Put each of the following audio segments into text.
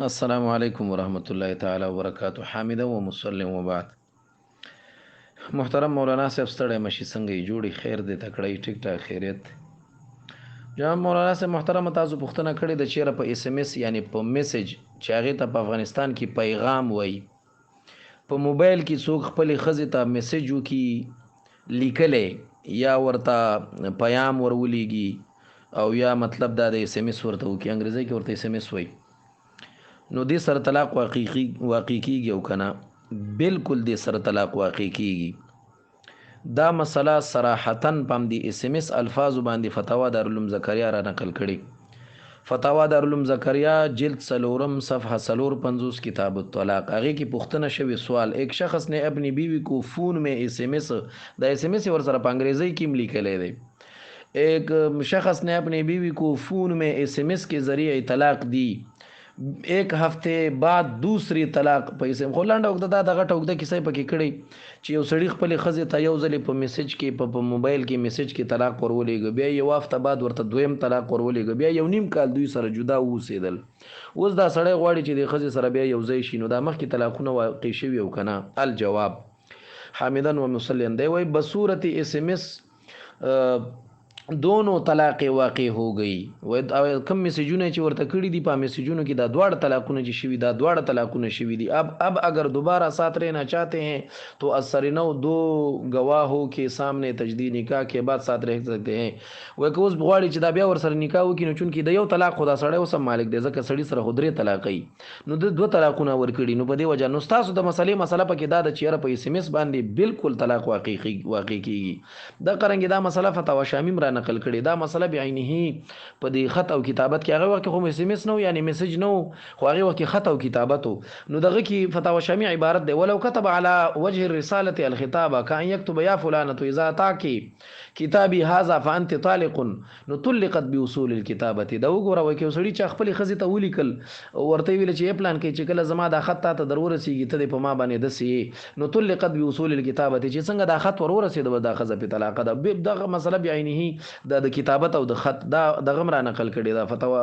السلام علیکم ورحمۃ اللہ تعالی وبرکاتہ حامدا و مسلم وبعد. محترم مولانا صاحب ستړی مشي څنګه یې جوړي خیر دې تکړی ټیک ټاک خیریت. جناب مولانا صاحب محترم تاسو پوښتنه کړې د چیرې په اس ام اس یعنی په میسج چې هغه ته په افغانستان کې پیغام وای په موبایل کې څوک خپل خزې ته میسج وکي لیکلې یا ورته پیام ورولېږي او یا مطلب دا د اس ام اس ورته وکي انګریزي کې ورته اس ام اس وای نو دې سره طلاق واقع کیږي او کنه بالکل دې سره طلاق واقع کیږي. دا مسله صراحتاً پم دی اس ام اس الفاظ باندې فتاوا دارالعلوم زکریا را نقل کړي. فتاوا دارالعلوم زکریا جلد سلورم صفحہ 450 کتاب الطلاق هغه کی پوښتنه شوی سوال ایک شخص نے اپنی بیوی کو فون میں اس ام اس دا اس ام اس ور سره په انګریزي کې لیکلې دی. ایک شخص نے اپنی بیوی کو فون میں اس ام اس کے ذریعے طلاق دی. ایک هفته بعد دوسری طلاق پیسې خلانډه وګدا دغه ټوګده کیسه پکې کړي چې یو سړی خپل خزه ته یو ځلې په میسج کې په موبایل کې میسج کې طلاق ورولېږي بیا یو هفته بعد ورته دویم طلاق ورولېږي بیا یو نیم کال دوی سره جدا اوسېدل. اوس دا سړی غواړي چې د خزه سره بیا یو ځای شي نو دا مخکې طلاقونه واقع شوي او کنه. الجواب حامدن و مسلم دی وای بصورت اس ام اس دونوں طلاق واقع ہو گئی. و کم میسجونه چې ورته کړي دي په میسجونو کې دا دواړه طلاقونه چې شوي دا دواړه طلاقونه شوي دي. اب اگر دوبارہ ساتھ رہنا چاہتے ہیں تو اثرنو دو گواہوں کے سامنے تجدید نکاح کے بعد ساتھ رہ سکتے ہیں. و که اوس غواړي چې دا بیا ور سره نکاح وکړي نو چون کې د یو طلاق خدا سره اوس مالک دی ځکه سړی سره خدري طلاقي نو د دوه طلاقونه ور کړي نو په دې وجه نو تاسو د مسله پکې دا د چیرې په اس ام اس باندې بالکل طلاق واقع کیږي. دا قرنګ دا مسله فتاوا شامیم را نقل کړي. دا مسله بعینه په دې خط او کتابت کې هغه وخت خو اس ام اس نو یعنی میسج نو خو هغه وخت خط او کتابت نو دغه کې فتاوا شامی عبارت دی ولو كتب على وجه الرساله الخطابه كان يكتب يا فلانه اذا اتاكي کتابی هذا فانت طالق نو طلقت باصول الكتابه. دا وګوره وکي وسړي چې خپل خزي ته ولیکل ورته ویل چې پلان کې چې کله زما دا خط ته ضرورت سیږي ته په ما باندې دسي نو طلقت باصول الكتابه چې څنګه دا خط ورور رسید دا خزه په طلاق ده دغه مسله بعینه د کتابت او د خط دا دغه را نقل کړي. دا فتوا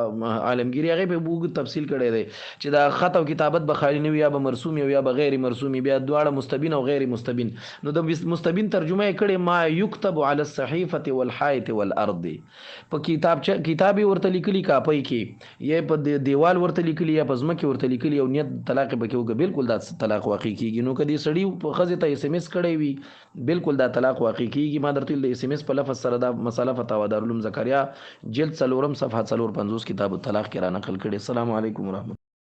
عالمگیری هغه په بوګ تفصیل کړي دی چې دا خط او کتابت به خالی نه یا به مرسوم یا به غیر مرسوم بیا دواړه مستبین او غیر مستبین. نو د مستبین ترجمه کړي ما یكتب على الصحيفه والحائط والارض په کتابي ورته لیکلي کاپي کې یا په دیوال ورته لیکلي یا په ځمکه ورته لیکلي او نیت طلاق به کې بالکل دا طلاق واقع کیږي. نو کدي سړی په خزه ته اس ام اس کړي وي بالکل دا طلاق واقع کیږي. ما درته د اس ام اس په لفظ سره دا مساله فتاوا دارالعلوم زکریا جلد 4 صفحه 450 کتاب الطلاق کې را نقل کړي. السلام علیکم ورحمت